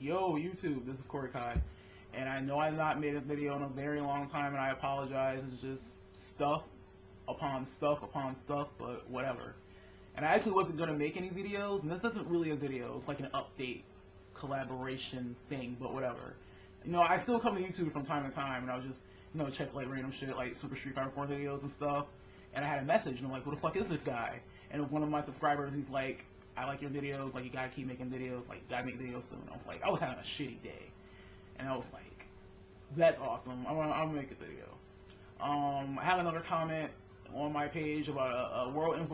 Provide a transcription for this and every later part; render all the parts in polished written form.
Yo, YouTube, this is Korikai, and I know I've not made a video in a very long time, and I apologize. It's just stuff upon stuff upon stuff, but whatever. And I actually wasn't going to make any videos, and this isn't really a video. It's like an update collaboration thing, but whatever. You know, I still come to YouTube from time to time, and I'll just, check like random shit like Super Street Fighter 4 videos and stuff. And I had a message, and I'm like, who the fuck is this guy? And one of my subscribers, he's like, I like your videos, like, you gotta keep making videos, like, you gotta make videos soon. I was like, I was having a shitty day. And I was like, that's awesome, I'm gonna make a video. I have another comment on my page about a World Inf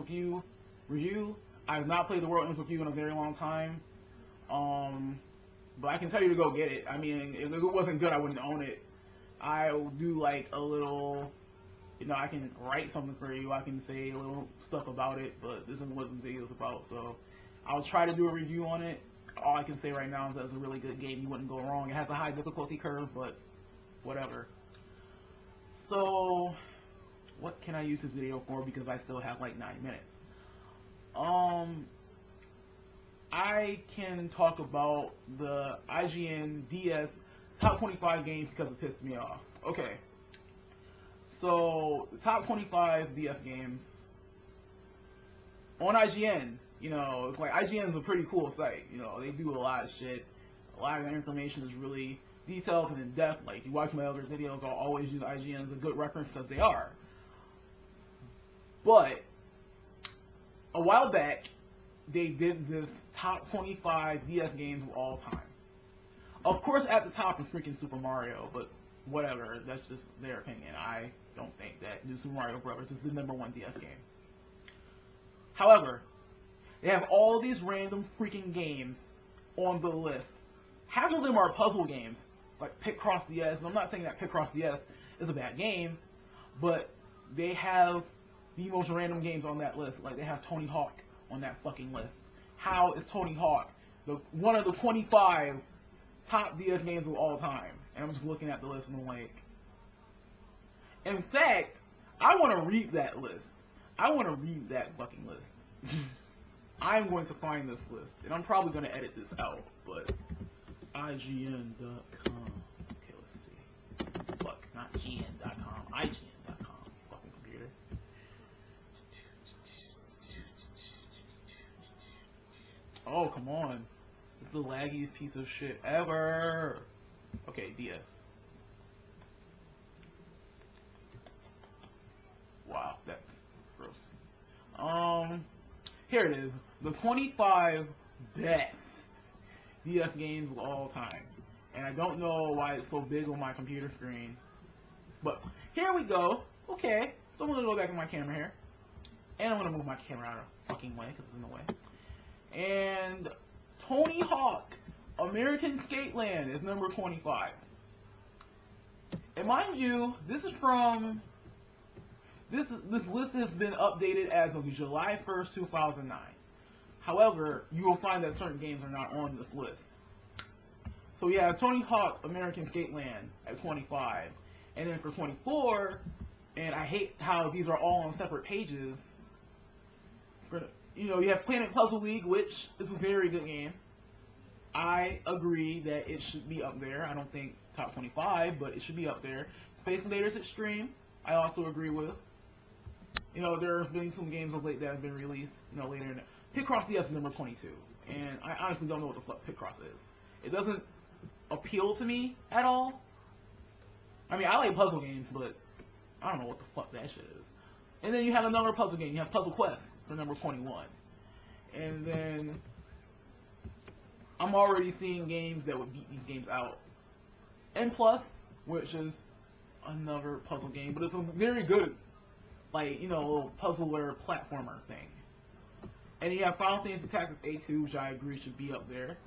review. I have not played the World Inf in a very long time. But I can tell you to go get it. I mean, if it wasn't good, I wouldn't own it. I'll do like a little, I can write something for you. I can say a little stuff about it, but this isn't what the video's about. So I'll try to do a review on it. All I can say right now is that it's a really good game. You wouldn't go wrong. It has a high difficulty curve, but whatever. So what can I use this video for? Because I still have like 9 minutes. I can talk about the IGN DS top 25 games because it pissed me off. Okay. So, the top 25 DS games on IGN, it's like IGN is a pretty cool site. They do a lot of shit. A lot of their information is really detailed and in depth. Like, if you watch my other videos, I'll always use IGN as a good reference because they are. But, a while back, they did this top 25 DS games of all time. Of course, at the top is freaking Super Mario, but whatever, that's just their opinion. I don't think that New Super Mario Bros. Is the #1 DS game. However, they have all these random freaking games on the list. Half of them are puzzle games, like Picross DS, and I'm not saying that Picross DS is a bad game, but they have the most random games on that list. Like, they have Tony Hawk on that fucking list. How is Tony Hawk one of the 25 top DS games of all time? And I'm just looking at the list and I'm like, in fact, I want to read that list. I want to read that fucking list. I'm going to find this list, and I'm probably going to edit this out, but IGN.com. Okay, let's see. Fuck, not GN.com, IGN.com. Fucking computer. Oh, come on. It's the laggiest piece of shit ever. Okay, DS. Wow, that's gross. Here it is. The 25 best DS games of all time. And I don't know why it's so big on my computer screen. But here we go. Okay. So I'm going to go back in my camera here. And I'm going to move my camera out of the fucking way because it's in the way. And Tony Hawk American Skateland is number 25. And mind you, this list has been updated as of July 1st, 2009. However, you will find that certain games are not on this list. So we have Tony Hawk American Skateland at 25. And then for 24, and I hate how these are all on separate pages. You have Planet Puzzle League, which is a very good game. I agree that it should be up there. I don't think top 25, but it should be up there. Space Invaders Extreme, I also agree with. There have been some games of late that have been released, later in it. Picross DS is number 22, and I honestly don't know what the fuck Picross is. It doesn't appeal to me at all. I mean, I like puzzle games, but I don't know what the fuck that shit is. And then you have another puzzle game. You have Puzzle Quest for number 21. And then I'm already seeing games that would beat these games out. N Plus, which is another puzzle game, but it's a very good, little puzzler platformer thing. And you have Final Fantasy Tactics A2, which I agree should be up there.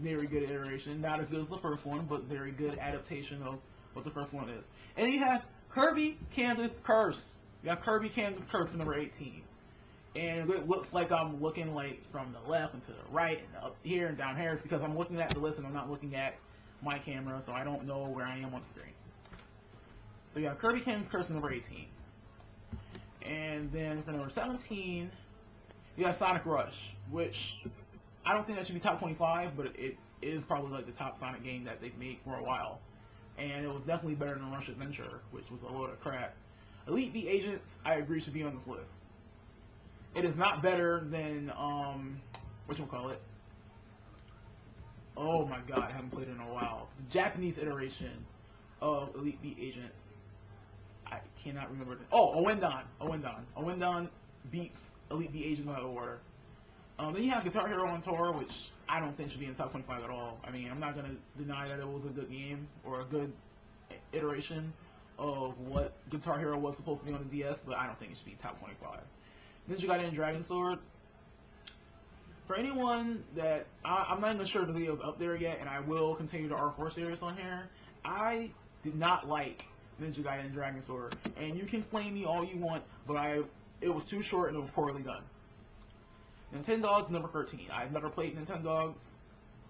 Very good iteration. Not as good as the first one, but very good adaptation of what the first one is. And you have Kirby Candy Curse. You have Kirby Candy Curse for number 18. And it looks like I'm looking from the left and to the right and up here and down here because I'm looking at the list and I'm not looking at my camera, so I don't know where I am on the screen. So you have Kirby Candy Curse number 18. And then for number 17, you have Sonic Rush, which I don't think that should be top 25, but it is probably like the top Sonic game that they've made for a while. And it was definitely better than Rush Adventure, which was a load of crap. Elite Beat Agents, I agree, should be on this list. It is not better than, whatchamacallit? Oh my god, I haven't played it in a while. The Japanese iteration of Elite Beat Agents. I cannot remember. Owendan. Owendan beats Elite Beat Agents out of order. Then you have Guitar Hero on Tour, which I don't think should be in the top 25 at all. I mean, I'm not going to deny that it was a good game or a good iteration of what Guitar Hero was supposed to be on the DS, but I don't think it should be top 25. Ninja Gaiden Dragon Sword. For anyone that, I'm not even sure if the video's up there yet, and I will continue the R4 series on here, I did not like Ninja Gaiden Dragon Sword. And you can flame me all you want, but it was too short and it was poorly done. Nintendogs, number 13. I've never played Nintendogs.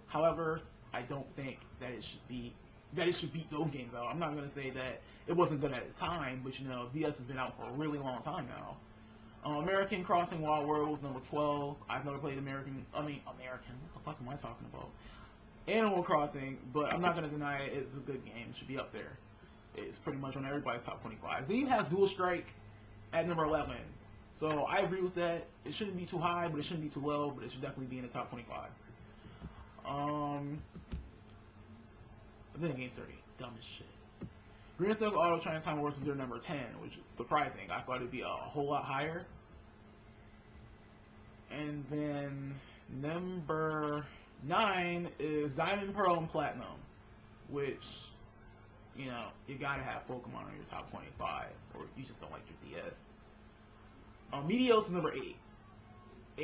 However, I don't think that it should beat those games out. I'm not going to say that it wasn't good at its time, but you know, DS has been out for a really long time now. American Crossing Wild Worlds, number 12. I've never played American, what the fuck am I talking about? Animal Crossing, but I'm not going to deny it. It's a good game. It should be up there. It's pretty much on everybody's top 25. Then you have Dual Strike at number 11. So I agree with that. It shouldn't be too high, but it shouldn't be too low, but it should definitely be in the top 25. Then the game's already dumb as shit. Green Thug Auto China Time Wars is their number 10, which is surprising. I thought it'd be a whole lot higher. And then number 9 is Diamond, Pearl, and Platinum, which, you know, you gotta have Pokemon on your top 25, or you just don't like your DS. Meteos is number 8.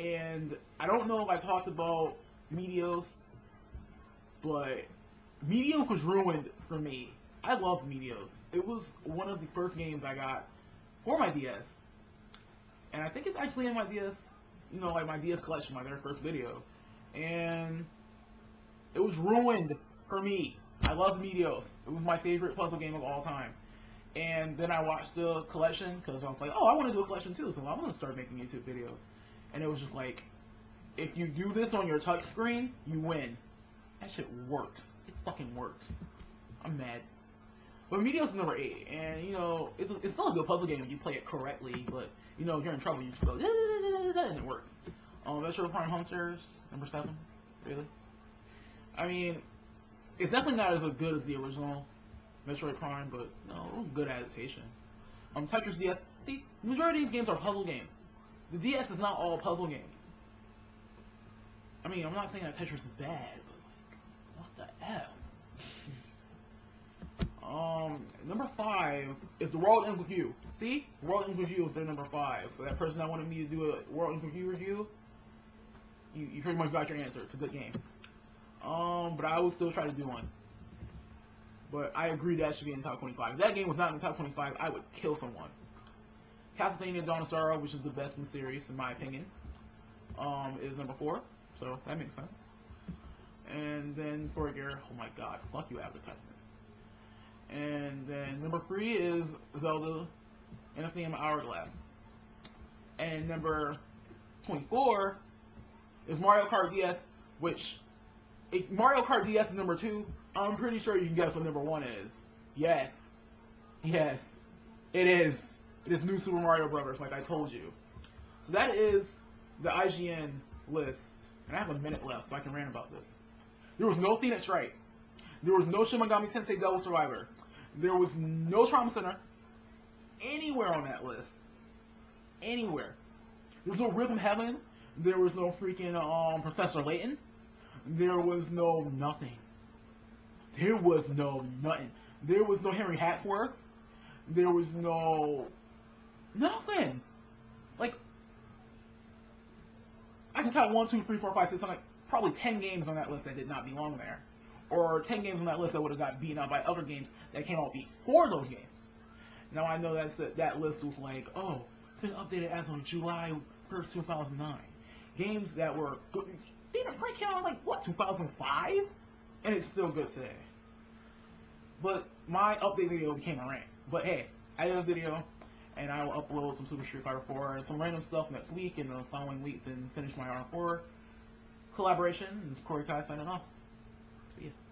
And I don't know if I talked about Meteos, but Meteos was ruined for me. I love Meteos. It was one of the first games I got for my DS. And I think it's actually in my DS, you know, like my DS collection, my very first video. And it was ruined for me. I love Meteos. It was my favorite puzzle game of all time. And then I watched the collection, because I was like, oh, I want to do a collection too, so I'm going to start making YouTube videos. And it was just like, if you do this on your touchscreen, you win. That shit works. It fucking works. I'm mad. But Meteos is number 8, and you know, it's still a good puzzle game if you play it correctly, but you know, if you're in trouble, you just go, and it works. Metroid Prime Hunters, number 7, really? I mean, it's definitely not as good as the original Metroid Prime, but no, it was a good adaptation. Tetris DS, see, the majority of these games are puzzle games. The DS is not all puzzle games. I mean, I'm not saying that Tetris is bad, but like, what the F? Number 5 is The World Ends With You. See? The World Ends With You is their number 5. So that person that wanted me to do a World Ends With You review, you pretty much got your answer. It's a good game. But I will still try to do one. But I agree that should be in the top 25. If that game was not in the top 25, I would kill someone. Castlevania Dawn of Sorrow, which is the best in the series, in my opinion, is number 4. So that makes sense. And then for your, oh my god, fuck you advertisements. And then number 3 is Zelda Infinite Hourglass. And number 24 is Mario Kart DS, which, if Mario Kart DS is number 2, I'm pretty sure you can guess what number 1 is. Yes. Yes. It is. It is New Super Mario Brothers, like I told you. So that is the IGN list. And I have a minute left, so I can rant about this. There was no Phoenix Wright. There was no Shin Megami Tensei Devil Survivor. There was no Trauma Center anywhere on that list. Anywhere. There was no Rhythm Heaven. There was no freaking Professor Layton. There was no nothing. There was no nothing. There was no Henry Hatsworth. There was no nothing. Like, I can count 1, 2, 3, 4, 5, 6, like probably 10 games on that list that did not belong there. Or 10 games on that list that would have got beaten out by other games that came out before those games. Now I know that list was like, oh, it's been updated as of July 1st, 2009. Games that were good. Phoenix Wright came out like, what, 2005? And it's still good today. But my update video became a rant. But hey, I did a video, and I will upload some Super Street Fighter 4 and some random stuff next week and the following weeks and finish my R4 collaboration. This is Korikai signing off. See ya.